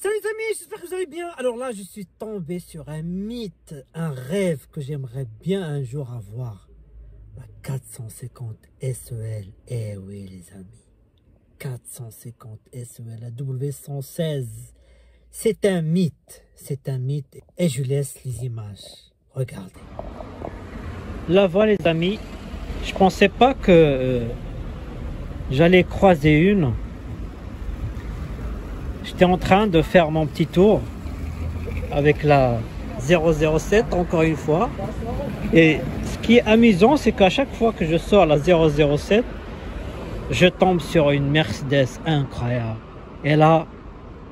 Salut les amis, j'espère que vous allez bien. Alors là, je suis tombé sur un mythe, un rêve que j'aimerais bien un jour avoir. La 450 SEL. Eh oui les amis, 450 SEL, la W116. C'est un mythe, et je laisse les images. Regardez. Là-bas les amis, je pensais pas que j'allais croiser une. J'étais en train de faire mon petit tour avec la 007 encore une fois. Et ce qui est amusant, c'est qu'à chaque fois que je sors la 007, je tombe sur une Mercedes incroyable. Et là,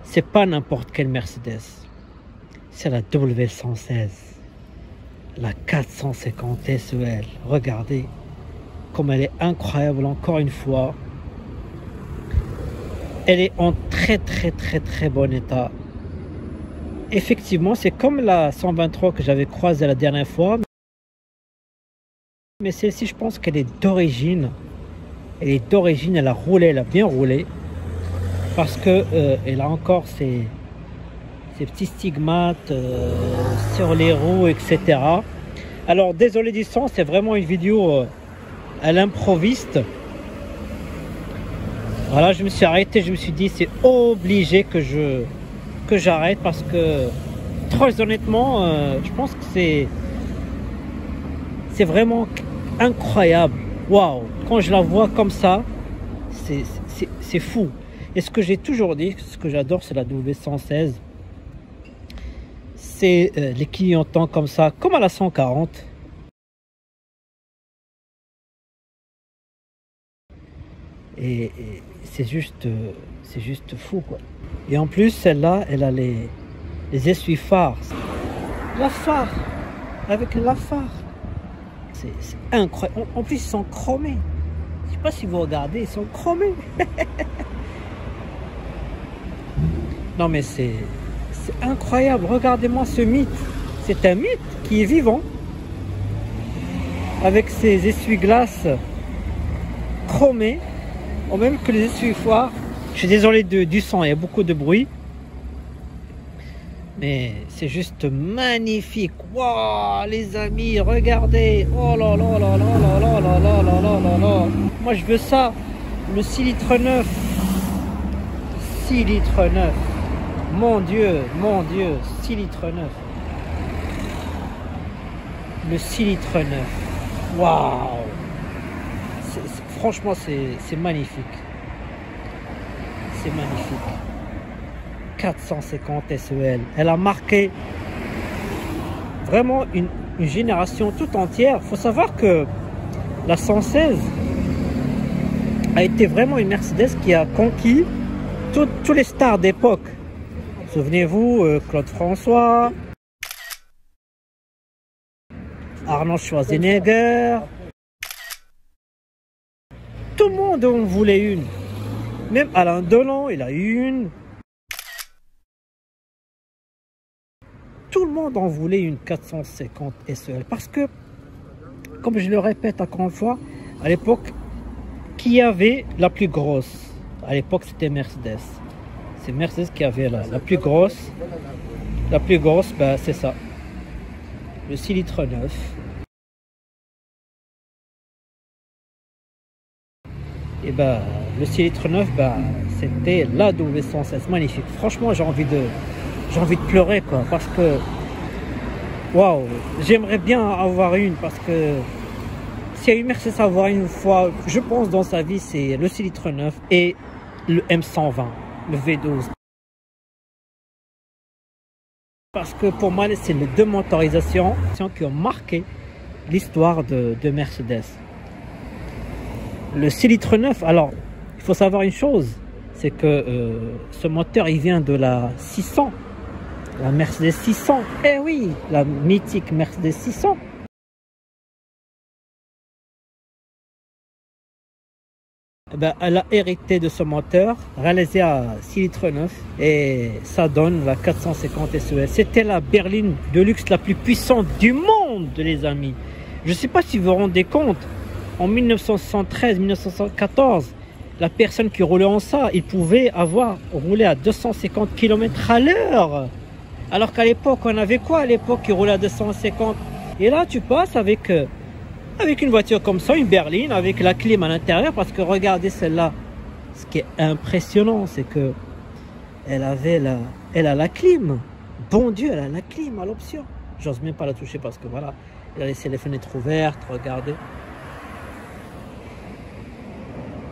c'est pas n'importe quelle Mercedes. C'est la W116. La 450 SEL. Regardez comme elle est incroyable encore une fois. Elle est en très bon état. Effectivement, c'est comme la 123 que j'avais croisée la dernière fois. Mais celle-ci, je pense qu'elle est d'origine. Elle est d'origine, elle a roulé, elle a bien roulé. Parce que elle a encore ces petits stigmates sur les roues, etc. Alors, désolé du son, c'est vraiment une vidéo à l'improviste. Voilà, je me suis arrêté, je me suis dit c'est obligé que j'arrête parce que très honnêtement, je pense que c'est vraiment incroyable. Waouh, quand je la vois comme ça, c'est fou. Et ce que j'ai toujours dit, ce que j'adore, c'est la W116. C'est les clignotants comme ça, comme à la 140. Et c'est juste fou quoi. Et en plus celle-là, elle a les essuie-phares. La phare, avec la phare. C'est incroyable. En plus ils sont chromés. Je sais pas si vous regardez, ils sont chromés. Non mais c'est incroyable. Regardez-moi ce mythe. C'est un mythe qui est vivant. Avec ses essuie-glaces chromés. Au même que les essuie-phares. Je suis désolé du son, il y a beaucoup de bruit. Mais c'est juste magnifique. Waouh, les amis, regardez. Oh là là là là là là là là là là là là. Moi, je veux ça. Le 6 litres 9. 6 litres 9. Mon Dieu, 6 litres 9. Le 6 litres 9. Waouh. Franchement, c'est magnifique. C'est magnifique. 450 SEL. Elle a marqué vraiment une génération tout entière. Il faut savoir que la 116 a été vraiment une Mercedes qui a conquis tous les stars d'époque. Souvenez-vous, Claude François, Arnold Schwarzenegger. Tout le monde en voulait une. Même Alain Delon, il a eu une. Tout le monde en voulait une 450 SEL. Parce que, comme je le répète encore une fois, à l'époque, qui avait la plus grosse? À l'époque, c'était Mercedes. C'est Mercedes qui avait la plus grosse. La plus grosse, ben, c'est ça. Le 6 litres 9. Et ben le 6 litres 9, ben, c'était la W116, magnifique. Franchement, j'ai envie de pleurer quoi, parce que waouh, j'aimerais bien avoir une, parce que s'il y a eu Mercedes à avoir une fois, je pense dans sa vie, c'est le 6 litres 9 et le M120, le V12. Parce que pour moi, c'est les deux motorisations qui ont marqué l'histoire de Mercedes. Le 6 litres 9, alors, il faut savoir une chose, c'est que ce moteur, il vient de la 600, la Mercedes 600. Eh oui, la mythique Mercedes 600. Eh ben, elle a hérité de ce moteur, réalisé à 6 litres 9, et ça donne la 450 SEL. C'était la berline de luxe la plus puissante du monde, les amis. Je ne sais pas si vous vous rendez compte. En 1973-1974, la personne qui roulait en ça, il pouvait avoir roulé à 250 km à l'heure. Alors qu'à l'époque, on avait quoi à l'époque qui roulait à 250? Et là, tu passes avec une voiture comme ça, une berline, avec la clim à l'intérieur. Parce que regardez celle-là. Ce qui est impressionnant, c'est que elle a la clim. Bon Dieu, elle a la clim à l'option. J'ose même pas la toucher parce que voilà, elle a laissé les fenêtres ouvertes. Regardez.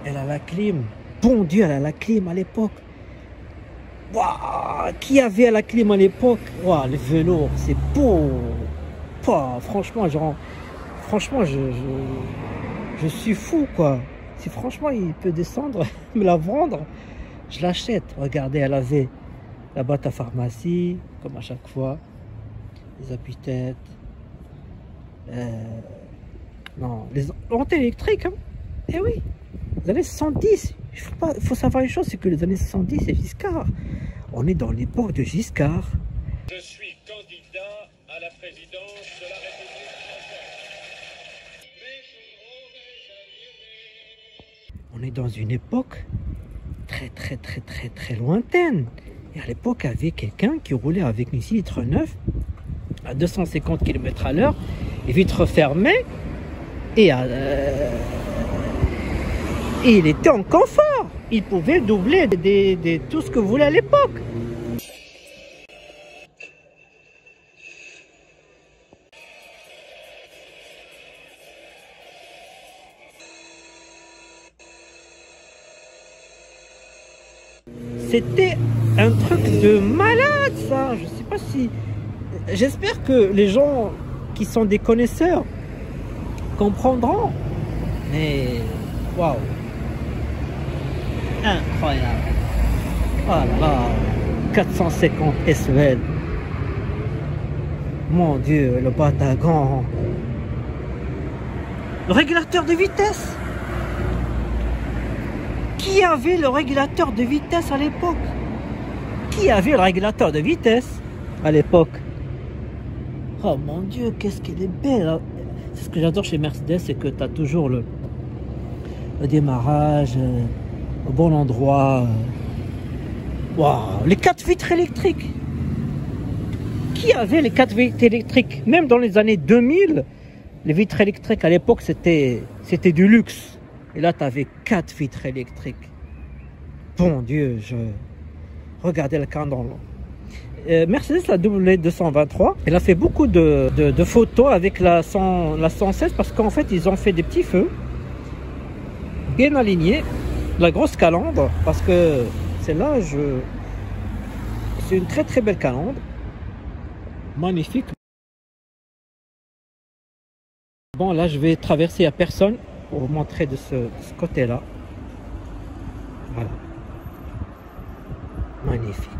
Elle a la clim. Bon Dieu, elle a la clim à l'époque. Waouh, qui avait la clim à l'époque? Waouh, le velours, c'est beau. Wow, franchement, je suis fou, quoi. Si franchement, il peut descendre, me la vendre, je l'achète. Regardez, elle avait la boîte à pharmacie, comme à chaque fois. Les appuis-têtes. Non, les lampes électriques, hein. Eh oui, les années 70. Il faut savoir une chose, c'est que les années 70, c'est Giscard. On est dans l'époque de Giscard. Je suis candidat à la présidence de la République française. On est dans une époque très lointaine. Et à l'époque, il y avait quelqu'un qui roulait avec une 6 litres 9 à 250 km à l'heure, les vitres fermées, et il était en confort. Il pouvait doubler tout ce que vous voulez à l'époque. C'était un truc de malade, ça. Je sais pas si... J'espère que les gens qui sont des connaisseurs comprendront. Mais... Waouh. Incroyable. Oh là là. 450 SEL. Mon Dieu, le Batagan. Le régulateur de vitesse. Qui avait le régulateur de vitesse à l'époque? Qui avait le régulateur de vitesse à l'époque? Oh mon Dieu, qu'est-ce qu'elle est belle, hein. C'est ce que j'adore chez Mercedes, c'est que tu as toujours le démarrage au bon endroit. Waouh, les 4 vitres électriques. Qui avait les 4 vitres électriques? Même dans les années 2000, les vitres électriques à l'époque, c'était du luxe. Et là, tu avais 4 vitres électriques. Bon Dieu, regardez le cadran. Mercedes, la W223, elle a fait beaucoup de photos avec la 116 parce qu'en fait, ils ont fait des petits feux bien alignés. La grosse calandre, parce que celle-là, c'est une très belle calandre. Magnifique. Bon, là, je vais traverser à personne pour vous montrer de ce côté-là. Voilà. Magnifique.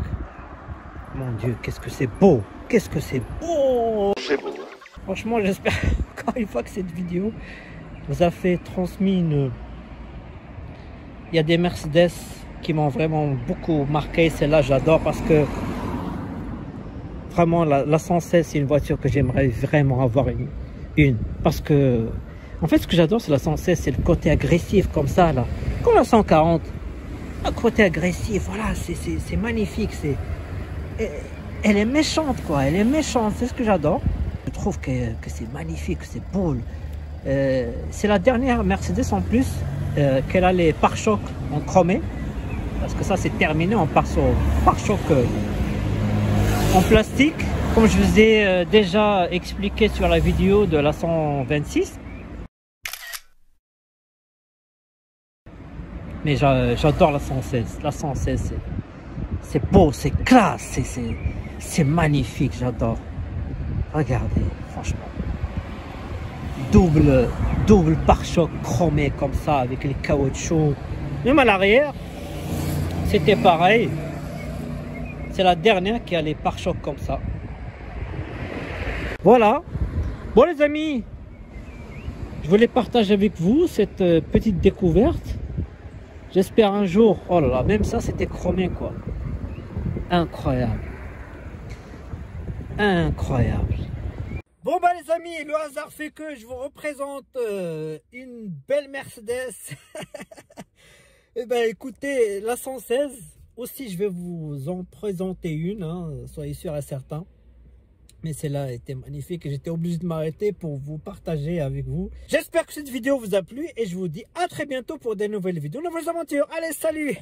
Mon Dieu, qu'est-ce que c'est beau. Qu'est-ce que c'est beau. C'est beau. Franchement, j'espère encore une fois que cette vidéo vous a fait transmis une... Il y a des Mercedes qui m'ont vraiment beaucoup marqué. Celle-là, j'adore parce que vraiment, la 116, c'est une voiture que j'aimerais vraiment avoir une. Parce que, en fait, ce que j'adore, c'est la 116, c'est le côté agressif comme ça, là. Comme la 140. Un côté agressif, voilà, c'est magnifique. Elle est méchante, quoi. Elle est méchante, c'est ce que j'adore. Je trouve que c'est magnifique, c'est beau. C'est la dernière Mercedes en plus qu'elle a les pare-chocs en chromé. Parce que ça, c'est terminé. On passe au pare-choc en plastique. Comme je vous ai déjà expliqué sur la vidéo de la 126. Mais j'adore la 116. La 116, c'est beau, c'est classe, c'est magnifique, j'adore. Regardez, franchement. Double pare-choc chromé comme ça, avec les caoutchoucs. Même à l'arrière, c'était pareil. C'est la dernière qui a les pare-chocs comme ça. Voilà. Bon les amis, je voulais partager avec vous cette petite découverte. J'espère un jour, oh là là, même ça c'était chromé quoi. Incroyable. Incroyable. Bon bah les amis, le hasard fait que je vous représente une belle Mercedes. Eh ben, écoutez, la 116, aussi, je vais vous en présenter une, hein, soyez sûr et certain. Mais celle-là était magnifique et j'étais obligé de m'arrêter pour vous partager avec vous. J'espère que cette vidéo vous a plu et je vous dis à très bientôt pour des nouvelles vidéos, nouvelles aventures. Allez, salut!